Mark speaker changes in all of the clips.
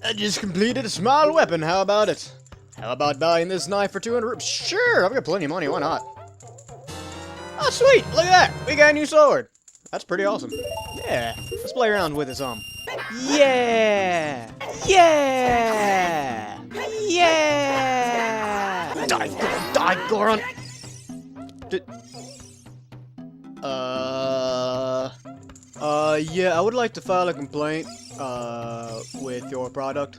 Speaker 1: I just completed a small weapon, how about it? How about buying this knife for 200 rupees? Sure, I've got plenty of money, why not? Oh, sweet, look at that, we got a new sword. That's pretty awesome. Yeah, let's play around with it some. Yeah! Yeah! Yeah! Die, Goron! Yeah, I would like to file a complaint, with your product.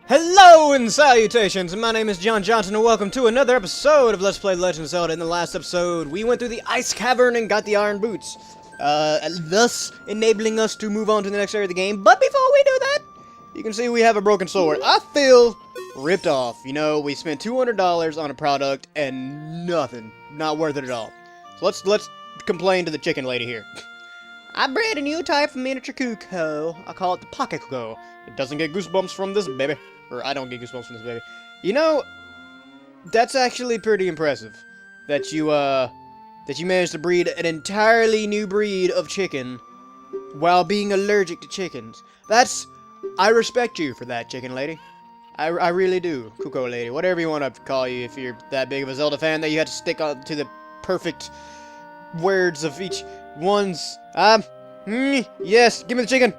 Speaker 1: Hello and salutations, my name is John Johnson and welcome to another episode of Let's Play The Legend of Zelda. In the last episode, we went through the Ice Cavern and got the Iron Boots, thus enabling us to move on to the next area of the game. But before we do that, you can see we have a broken sword. I feel ripped off. You know, we spent $200 on a product and nothing. Not worth it at all. So let's complain to the chicken lady here. I bred a new type of miniature cuckoo. I call it the pocket cuckoo. It doesn't get goosebumps from this baby. Or I don't get goosebumps from this baby. You know, that's actually pretty impressive. That you managed to breed an entirely new breed of chicken while being allergic to chickens. I respect you for that, chicken lady. I really do, cuckoo lady. Whatever you want to call you if you're that big of a Zelda fan that you have to stick on to the perfect words of each one's. Yes, give me the chicken.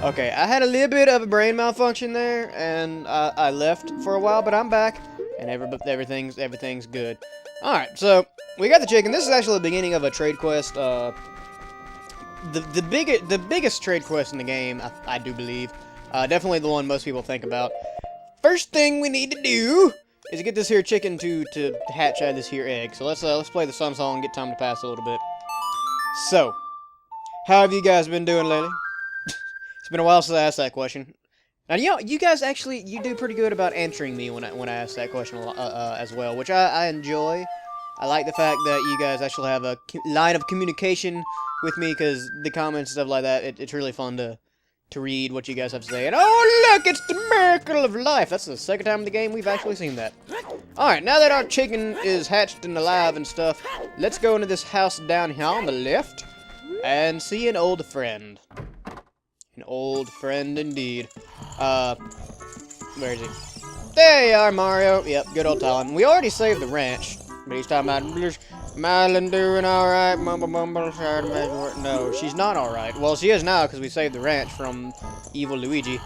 Speaker 1: Okay, I had a little bit of a brain malfunction there, and I left for a while, but I'm back, and everything's good. All right, so we got the chicken. This is actually the beginning of a trade quest. The biggest trade quest in the game, I do believe. Definitely the one most people think about. First thing we need to do is get this here chicken to hatch out of this here egg. So let's play the sun song and get time to pass a little bit. So, how have you guys been doing lately? It's been a while since I asked that question. Now, you guys actually, you do pretty good about answering me when I ask that question as well, which I enjoy. I like the fact that you guys actually have a line of communication with me, because the comments and stuff like that, it's really fun to read what you guys have to say. And oh look, it's the miracle of life! That's the second time in the game we've actually seen that. Alright, now that our chicken is hatched and alive and stuff, let's go into this house down here on the left and see an old friend. An old friend indeed. Where is he? There you are, Mario. Yep, good old Talon. We already saved the ranch, but he's talking about Madeline doing alright, mumble mumble, no, she's not alright. Well, she is now, because we saved the ranch from evil Luigi.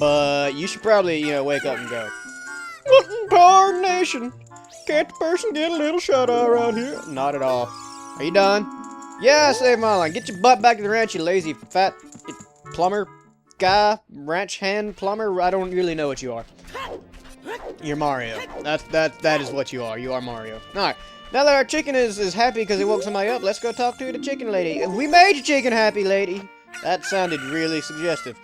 Speaker 1: But you should probably, wake up and go. What in tarnation? Can't the person get a little shout-out around here? Not at all. Are you done? Yeah, I saved my line. Get your butt back to the ranch, you lazy fat plumber guy, ranch hand plumber. I don't really know what you are. You're Mario. That is what you are. You are Mario. Alright. Now that our chicken is happy because it woke somebody up, let's go talk to the chicken lady. We made your chicken happy, lady. That sounded really suggestive.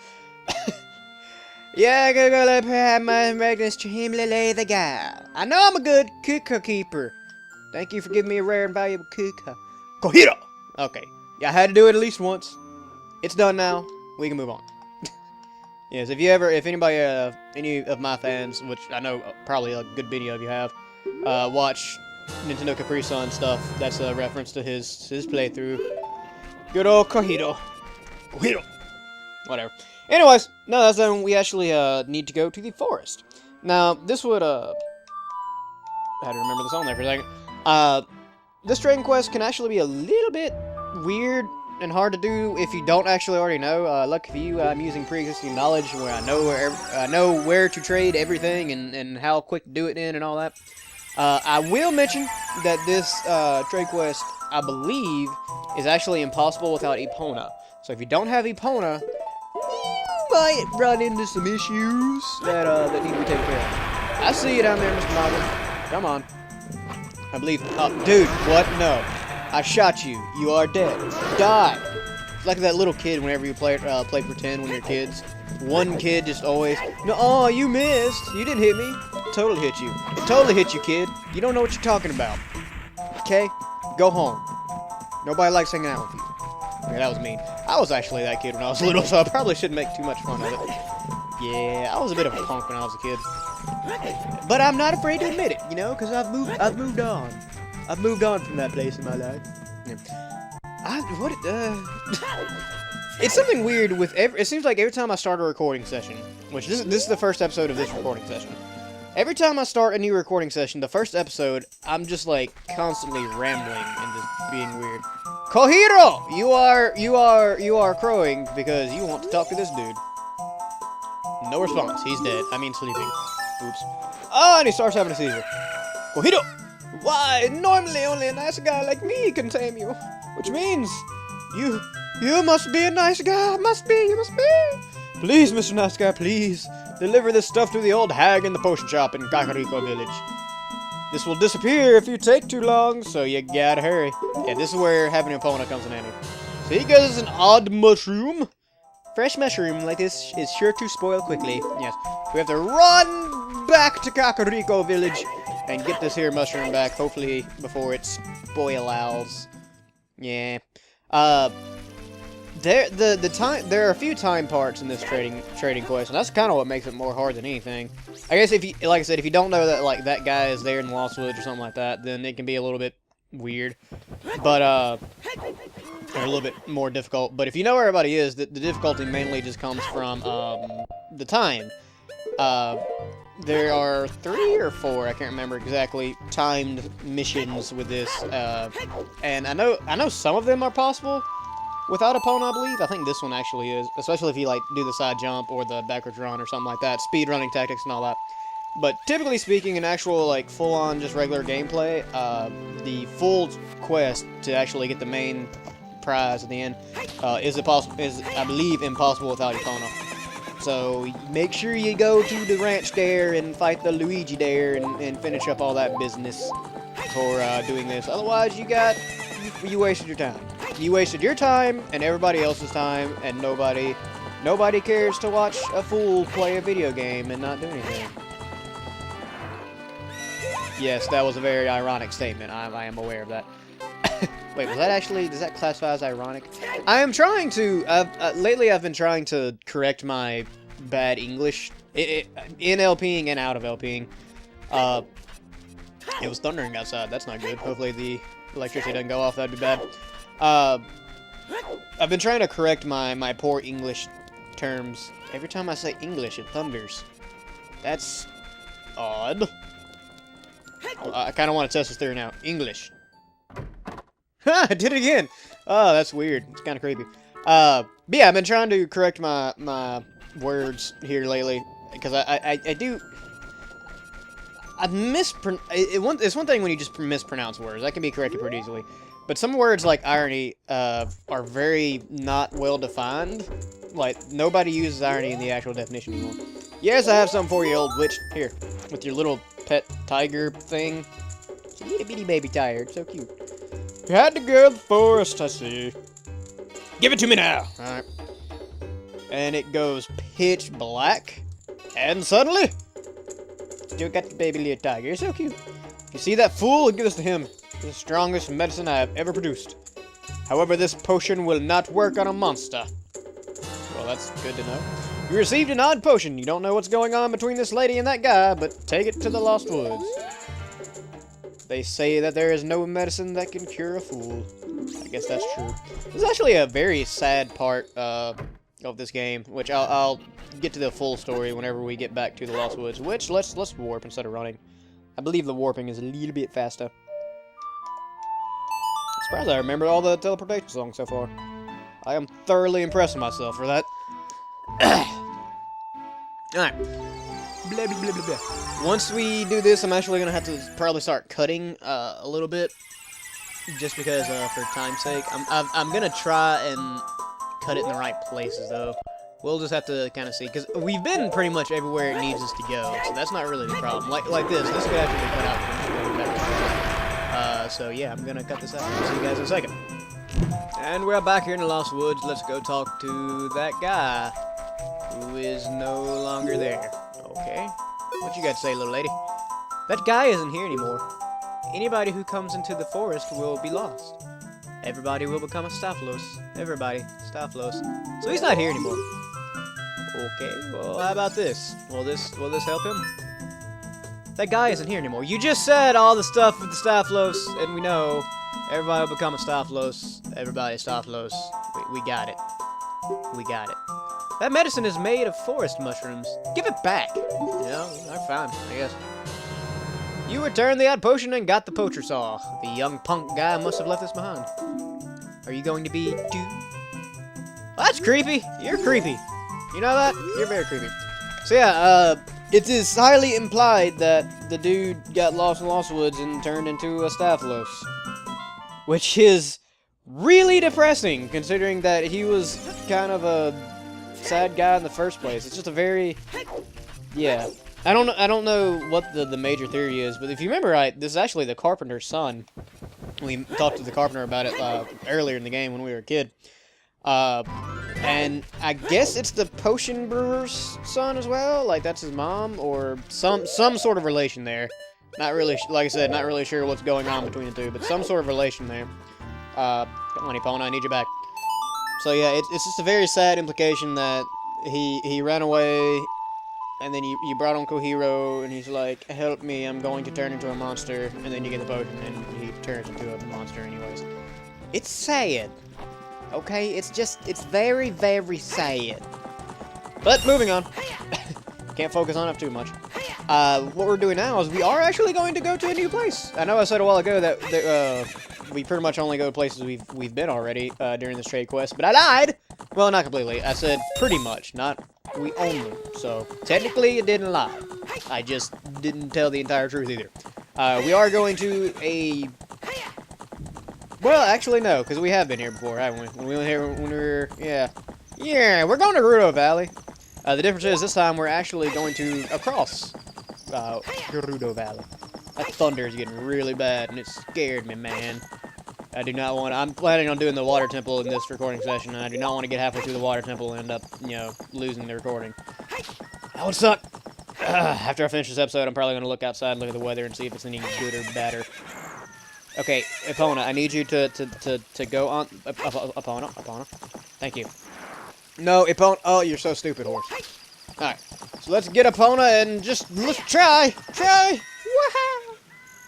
Speaker 1: Yeah, go let her have my Magnus Chimley the guy. I know I'm a good cooker keeper. Thank you for giving me a rare and valuable cooker. Kohiro! Okay. Yeah, I had to do it at least once. It's done now. We can move on. Yes, if anybody, any of my fans, which I know probably a good many of you have, watch Nintendo Capri Sun stuff, that's a reference to his playthrough. Good old Kohiro. Kohiro! Whatever. Anyways, now that's done, we actually, need to go to the forest. Now, this would, I had to remember the song there for a second. This trading quest can actually be a little bit weird and hard to do if you don't actually already know. Lucky for you, I'm using pre-existing knowledge where I know where to trade everything and how quick to do it in and all that. I will mention that this trade quest, I believe, is actually impossible without Epona. So if you don't have Epona, you might run into some issues that need to be taken care of. I see you down there, Mr. Marvin. Come on. I believe. Oh, dude, what? No. I shot you. You are dead. Die. It's like that little kid whenever you play pretend when you're kids. One kid just always, no, oh, you missed. You didn't hit me. It totally hit you. It totally hit you, kid. You don't know what you're talking about. Okay? Go home. Nobody likes hanging out with you. Yeah, that was mean. I was actually that kid when I was little, so I probably shouldn't make too much fun of it. Yeah, I was a bit of a punk when I was a kid. But I'm not afraid to admit it, you know, because I've moved on. I've moved on from that place in my life. Yeah. It's something weird with it seems like every time I start a recording session, which this is the first episode of this recording session. Every time I start a new recording session, the first episode, I'm just like constantly rambling and just being weird. Kohiro! You are crowing because you want to talk to this dude. No response. He's dead. I mean sleeping. Oops. Oh, and he starts having a seizure. Kohiro! Why? Normally only a nice guy like me can tame you. Which means you must be a nice guy. You must be. Please, Mr. Nice Guy, please. Deliver this stuff to the old hag in the potion shop in Kakariko Village. This will disappear if you take too long, so you gotta hurry. Yeah, this is where having an opponent comes in handy. See, guys, an odd mushroom. Fresh mushroom like this is sure to spoil quickly. Yes, we have to run back to Kakariko Village and get this here mushroom back, hopefully before it spoils. Yeah. There are a few time parts in this trading quest, and that's kind of what makes it more hard than anything. I guess if you, like I said, if you don't know that like that guy is there in the Lost Woods or something like that, then it can be a little bit weird, but or a little bit more difficult. But if you know where everybody is, the difficulty mainly just comes from the time. There are 3 or 4, I can't remember exactly, timed missions with this, and I know some of them are possible without opponent, I believe. I think this one actually is, especially if you like do the side jump or the backwards run or something like that, speed running tactics and all that. But typically speaking, in actual like full-on just regular gameplay, the full quest to actually get the main prize at the end is I believe impossible without Epona. So make sure you go to the ranch there and fight the Luigi there and finish up all that business before doing this. Otherwise, you wasted your time. You wasted your time and everybody else's time, and nobody cares to watch a fool play a video game and not do anything. Yes, that was a very ironic statement. I am aware of that. Wait, was that actually, does that classify as ironic? I am trying to, lately I've been trying to correct my bad English, in LPing and out of LPing. It was thundering outside, that's not good. Hopefully the electricity doesn't go off, that'd be bad. I've been trying to correct my poor English terms. Every time I say English, it thunders. That's odd. I kind of want to test this theory now. English. Ha! I did it again! Oh, that's weird. It's kind of creepy. But yeah, I've been trying to correct my words here lately, because it's one thing when you just mispronounce words. That can be corrected pretty easily. But some words like irony are very not well defined. Like, nobody uses irony in the actual definition anymore. Yes, I have something for you, old witch. Here, with your little pet tiger thing. It's a itty bitty baby tiger. It's so cute. You had to go to the forest, I see. Give it to me now. Alright. And it goes pitch black. And suddenly, still got the baby little tiger. It's so cute. If you see that fool, give this to him. The strongest medicine I have ever produced. However, this potion will not work on a monster. Well, that's good to know. You received an odd potion. You don't know what's going on between this lady and that guy, but take it to the Lost Woods. They say that there is no medicine that can cure a fool. I guess that's true. This is actually a very sad part of this game, which I'll get to the full story whenever we get back to the Lost Woods. Which, let's warp instead of running. I believe the warping is a little bit faster. I'm surprised I remember all the teleportation songs so far. I am thoroughly impressed with myself for that. Alright. Blah, blah, blah, blah, blah. Once we do this, I'm actually going to have to probably start cutting a little bit. Just because, for time's sake. I'm going to try and cut it in the right places, though. We'll just have to kind of see. Because we've been pretty much everywhere it needs us to go. So that's not really the problem. Like this. This could actually be cut out. So yeah, I'm going to cut this out. I'll see you guys in a second. And we're back here in the Lost Woods. Let's go talk to that guy who is no longer there. Okay. What you got to say, little lady? That guy isn't here anymore. Anybody who comes into the forest will be lost. everybody will become a Staphlos. Everybody, Staphlos. So he's not here anymore. Okay, well, how about this? Will this help him? That guy isn't here anymore. You just said all the stuff with the Staphlos, and we know everybody will become a Staphlos. Everybody Staphlos. We got it. We got it. That medicine is made of forest mushrooms. Give it back. Yeah, I'm fine, I guess. You returned the odd potion and got the poacher saw. The young punk guy must have left this behind. Are you going to be too? That's creepy. You're creepy. You know that? You're very creepy. So yeah, it is highly implied that the dude got lost in Lost Woods and turned into a Staphlos. Which is really depressing, considering that he was kind of a sad guy in the first place. It's just a very... Yeah. I don't know what the major theory is, but if you remember right, this is actually the carpenter's son. We talked to the carpenter about it earlier in the game when we were a kid. And I guess it's the potion brewer's son as well? Like, that's his mom? Or some sort of relation there. Not really, like I said, not really sure what's going on between the two, but some sort of relation there. Come on, Epona, I need you back. So yeah, it's just a very sad implication that he ran away, and then you brought on Kohiro, and he's like, help me, I'm going to turn into a monster, and then you get the potion, and he turns into a monster anyways. It's sad. Okay, it's very, very sad. But moving on. Can't focus on it too much. What we're doing now is we are actually going to go to a new place. I know I said a while ago that we pretty much only go to places we've been already during this trade quest, but I lied. Well, not completely. I said pretty much, not we only. So technically, it didn't lie. I just didn't tell the entire truth either. We are going to a... Well, actually, no, because we have been here before, haven't we? When we went here, when we were... Yeah. Yeah, we're going to Gerudo Valley. The difference is, this time, we're actually going to across Gerudo Valley. That thunder is getting really bad, and it scared me, man. I do not want to... I'm planning on doing the water temple in this recording session, and I do not want to get halfway through the water temple and end up, you know, losing the recording. That would suck. After I finish this episode, I'm probably going to look outside and look at the weather and see if it's any good or badder. Okay, Epona, I need you to go on... Epona. Thank you. No, Epona... Oh, you're so stupid, horse. Alright, so let's get Epona and just... Let's try! Try! Woohoo!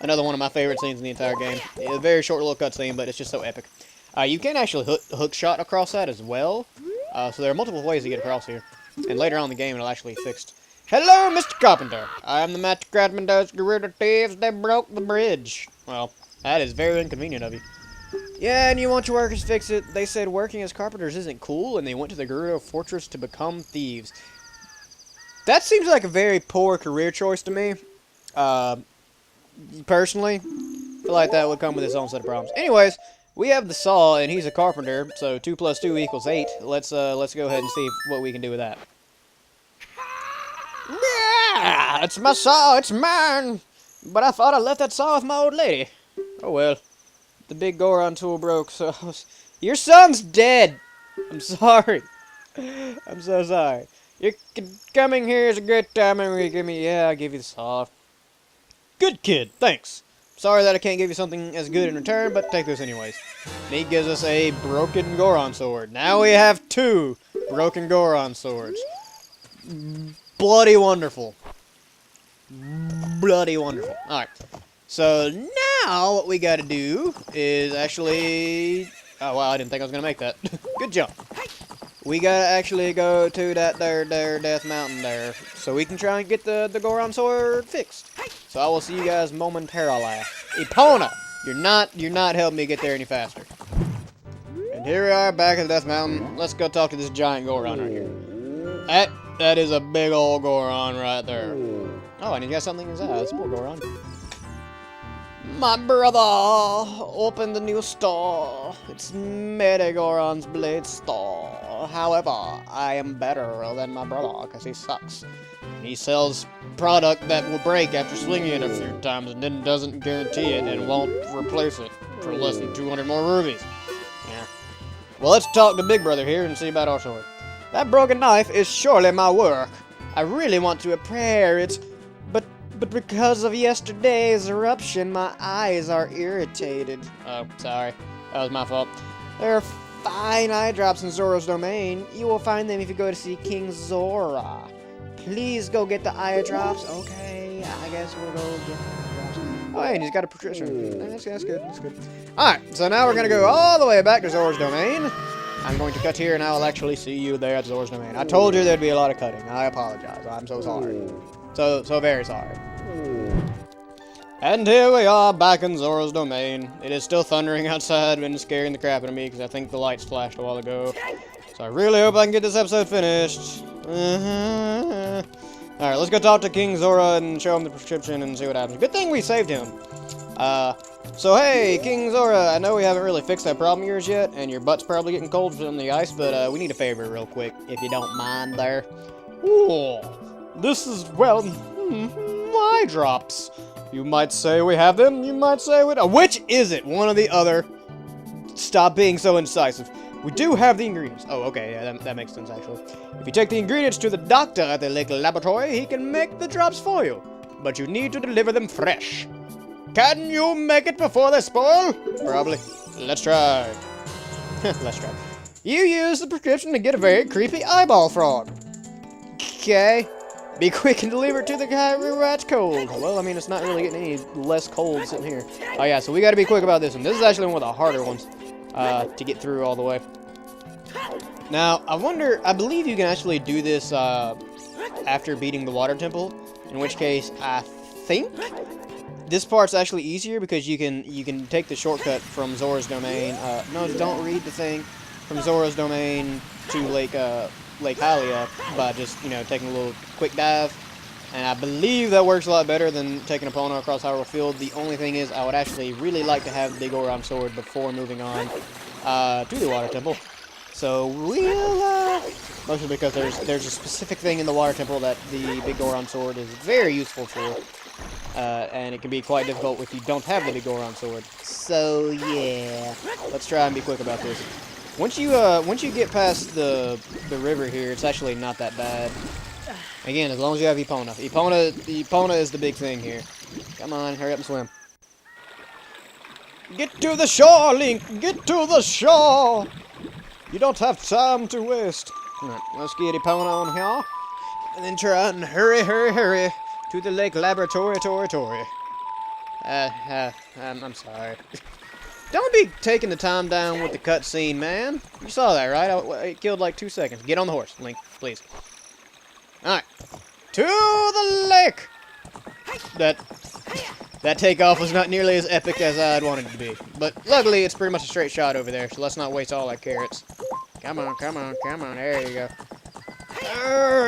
Speaker 1: Another one of my favorite scenes in the entire game. A very short little cutscene, but it's just so epic. You can actually hook shot across that as well. So there are multiple ways to get across here. And later on in the game, it'll actually be fixed. Hello, Mr. Carpenter. I am the master craftsman those Gerudo thieves that broke the bridge. Well... That is very inconvenient of you. Yeah, and you want your workers to fix it. They said working as carpenters isn't cool, and they went to the Gerudo Fortress to become thieves. That seems like a very poor career choice to me. Personally, I feel like that would come with its own set of problems. Anyways, we have the saw, and he's a carpenter, so 2 + 2 = 8. Let's go ahead and see what we can do with that. Yeah, it's my saw, it's mine. But I thought I left that saw with my old lady. Oh well, the big Goron tool broke, so... Your son's dead! I'm sorry. I'm so sorry. You're coming here is a good time, and you give me... Yeah, I'll give you the saw. Good kid, thanks. Sorry that I can't give you something as good in return, but take this anyways. And he gives us a broken Goron sword. Now we have 2 broken Goron swords. Bloody wonderful. Bloody wonderful. Alright. So now what we gotta do is actually... Oh wow, I didn't think I was gonna make that. Good job. We gotta actually go to that there Death Mountain there, so we can try and get the Goron sword fixed. So I will see you guys momentarily. Epona, you're not helping me get there any faster. And here we are back at the Death Mountain. Let's go talk to this giant Goron right here. That is a big old Goron right there. Oh, and he got something in his eyes. Poor Goron. My brother opened the new store. It's Goron's Blade Store. However, I am better than my brother because he sucks. He sells product that will break after swinging it a few times and then doesn't guarantee it and won't replace it for less than 200 more rubies. Yeah. Well, let's talk to Big Brother here and see about our sword. That broken knife is surely my work. I really want to repair it, but because of yesterday's eruption, my eyes are irritated. Oh, sorry. That was my fault. There are fine eye drops in Zora's domain. You will find them if you go to see King Zora. Please go get the eye drops. Okay, I guess we'll go get the eye drops. Oh, hey, and he's got a prescription. That's good, that's good. Alright, so now we're going to go all the way back to Zora's domain. I'm going to cut here, and I will actually see you there at Zora's domain. I told you there'd be a lot of cutting. I apologize. I'm so sorry. So very sorry. And here we are back in Zora's domain. It is still thundering outside and scaring the crap out of me because I think the lights flashed a while ago. So I really hope I can get this episode finished. Alright, let's go talk to King Zora and show him the prescription and see what happens. Good thing we saved him. So hey, King Zora, I know we haven't really fixed that problem of yours yet, and your butt's probably getting cold from the ice, but we need a favor real quick, if you don't mind there. Ooh, this is, well, eye drops. You might say we have them, you might say we don't. Which is it? One or the other. Stop being so incisive. We do have the ingredients. Oh, okay, yeah, that makes sense, actually. If you take the ingredients to the doctor at the lake laboratory, he can make the drops for you. But you need to deliver them fresh. Can you make it before they spoil? Probably. Let's try. Let's try. You use the prescription to get a very creepy eyeball frog. Okay. Be quick and deliver it to the guy who writes cold. Well, I mean, it's not really getting any less cold sitting here. Oh, yeah, so we got to be quick about this one. This is actually one of the harder ones to get through all the way. Now, I believe you can actually do this after beating the water temple, in which case I think this part's actually easier because you can take the shortcut from Zora's domain. No, don't read the thing. From Zora's domain to Lake Hylia by just, taking a little quick dive. And I believe that works a lot better than taking Epona across Hyrule Field. The only thing is I would actually really like to have the big Goron sword before moving on to the water temple. So we'll, mostly because there's a specific thing in the water temple that the big Goron sword is very useful for. And it can be quite difficult if you don't have the big Goron sword. So yeah, let's try and be quick about this. Once you get past the river here, it's actually not that bad. Again, as long as you have Epona. Epona is the big thing here. Come on, hurry up and swim. Get to the shore, Link! Get to the shore! You don't have time to waste. Alright, let's get Epona on here. And then try and hurry to the lake laboratory. I'm sorry. Don't be taking the time down with the cutscene, man. You saw that, right? It killed like 2 seconds. Get on the horse, Link, please. Alright. To the lake! That takeoff was not nearly as epic as I'd wanted it to be. But luckily, it's pretty much a straight shot over there, so let's not waste all our carrots. Come on. There you go.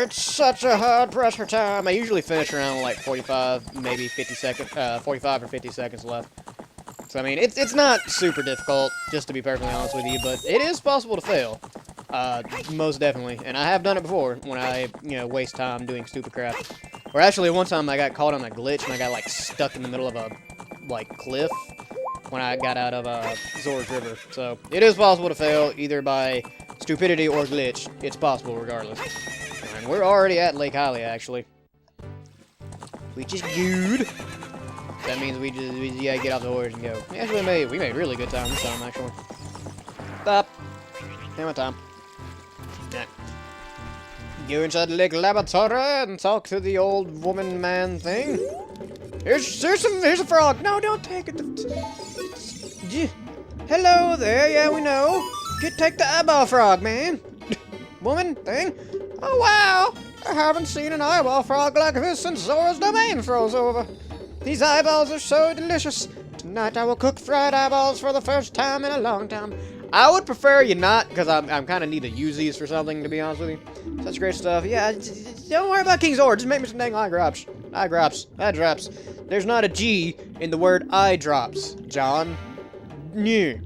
Speaker 1: It's such a hard press for time. I usually finish around like 45, maybe 50 seconds, 45 or 50 seconds left. So, I mean, it's not super difficult, just to be perfectly honest with you, but it is possible to fail. Most definitely. And I have done it before, when I, waste time doing stupid crap. Or actually, one time I got caught on a glitch, and I got, like, stuck in the middle of a, cliff when I got out of, Zora's River. So, it is possible to fail, either by stupidity or glitch. It's possible, regardless. And we're already at Lake Hylia, actually. Which is good. That means we gotta get off the horse and go. Actually, we made really good time this time, actually. Stop. Take my time. Yeah. Go inside the lake laboratory and talk to the old woman man thing. Here's a frog. No, don't take it. Hello there. Yeah, we know. Take the eyeball frog, man. Woman thing. Oh wow! I haven't seen an eyeball frog like this since Zora's domain froze over. These eyeballs are so delicious. Tonight I will cook fried eyeballs for the first time in a long time. I would prefer you not, because I'm kind of need to use these for something, to be honest with you. Such great stuff. Yeah, don't worry about King Zora. Just make me some dang eye drops. Eye drops. There's not a G in the word eye drops, John. Yeah.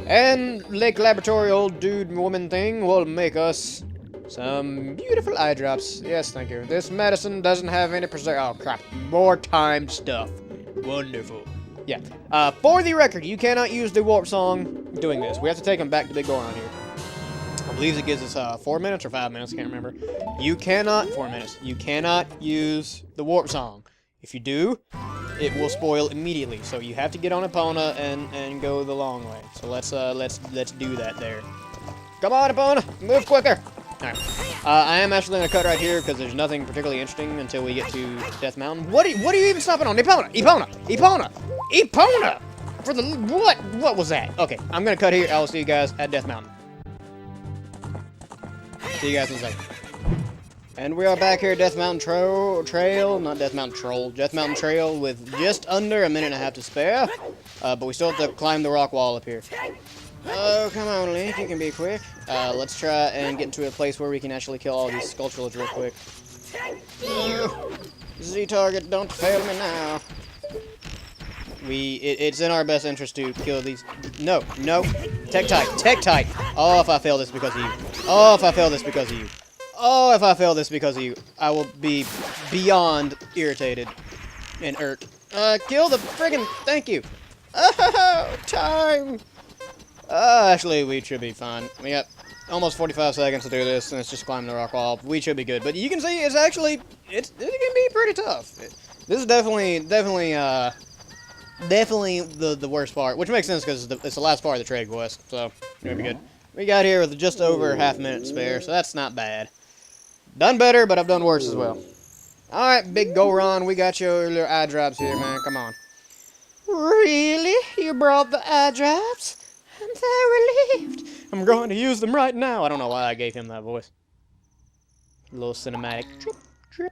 Speaker 1: And Lake Laboratory old dude woman thing will make us some beautiful eye drops. Yes, thank you. This medicine doesn't have any oh crap. More time stuff. Wonderful. Yeah. For the record, you cannot use the warp song doing this. We have to take him back to Big Goron here. I believe it gives us 4 minutes or 5 minutes, I can't remember. You cannot 4 minutes. You cannot use the warp song. If you do, it will spoil immediately. So you have to get on Epona and go the long way. So let's do that there. Come on, Epona, move quicker. All right. I am actually gonna cut right here because there's nothing particularly interesting until we get to Death Mountain. What are you even stopping on? Epona, Epona, Epona, Epona! For the what? What was that? Okay, I'm gonna cut here. I will see you guys at Death Mountain. See you guys in a second. And we are back here at Death Mountain Trail, not Death Mountain Troll, Death Mountain Trail with just under a minute and a half to spare. But we still have to climb the rock wall up here. Oh, come on, Link, you can be quick. Let's try and get into a place where we can actually kill all these Skulltulas real quick. Z-target, don't fail me now. It's in our best interest to kill these. No. Tech-tight. Oh, if I fail this because of you. Oh, if I fail this because of you. Oh, if I fail this because of you. I will be beyond irritated and irked. Kill the friggin' thank you. Oh, time. Actually, we should be fine. We got almost 45 seconds to do this, and it's just climbing the rock wall. We should be good. But you can see it's actually, it can be pretty tough. This is definitely the worst part, which makes sense because it's the last part of the trade quest, so it's gonna be good. We got here with just over half a minute to spare, so that's not bad. Done better, but I've done worse as well. Alright, big Goron, we got your little eye drops here, man, come on. Really? You brought the eye drops? I'm so relieved. I'm going to use them right now. I don't know why I gave him that voice. A little cinematic. Drip, drip.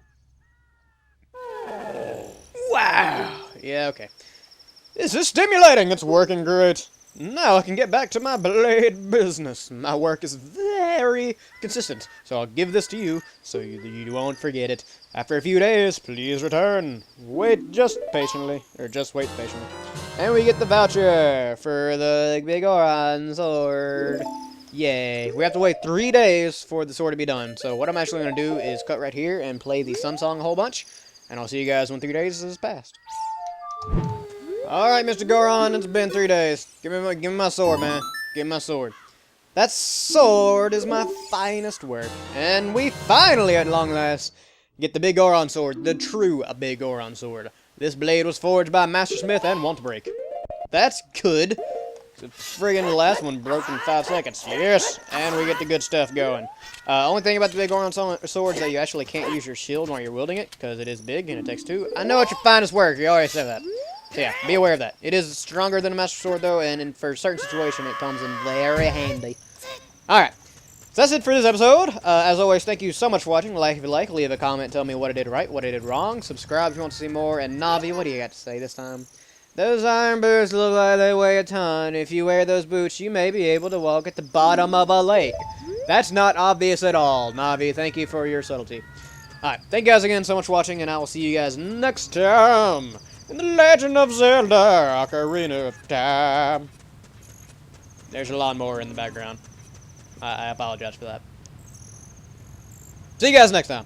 Speaker 1: Wow. Yeah, okay. This is stimulating. It's working great. Now I can get back to my blade business. My work is very consistent, so I'll give this to you so you won't forget it. After a few days, please return. Wait just patiently, or just wait patiently. And we get the voucher for the big Goron sword. Yay. We have to wait 3 days for the sword to be done. So what I'm actually going to do is cut right here and play the Sun Song a whole bunch. And I'll see you guys when 3 days has passed. Alright, Mr. Goron, it's been 3 days. Give me my sword, man. Give me my sword. That sword is my finest work. And we finally, at long last, get the big Goron sword. The true big Goron sword. This blade was forged by Master Smith and won't break. That's good. The friggin' last one broke in 5 seconds. Yes! And we get the good stuff going. Only thing about the big Goron sword is that you actually can't use your shield while you're wielding it, because it is big and it takes 2. I know it's your finest work. You already said that. So yeah, be aware of that. It is stronger than a Master Sword, though, and for a certain situation, it comes in very handy. Alright. So that's it for this episode. As always, thank you so much for watching. Like if you like, leave a comment, tell me what I did right, what I did wrong. Subscribe if you want to see more. And Navi, what do you got to say this time? Those iron boots look like they weigh a ton. If you wear those boots, you may be able to walk at the bottom of a lake. That's not obvious at all. Navi, thank you for your subtlety. Alright, thank you guys again so much for watching, and I will see you guys next time in The Legend of Zelda, Ocarina of Time. There's a lawnmower in the background. I apologize for that. See you guys next time.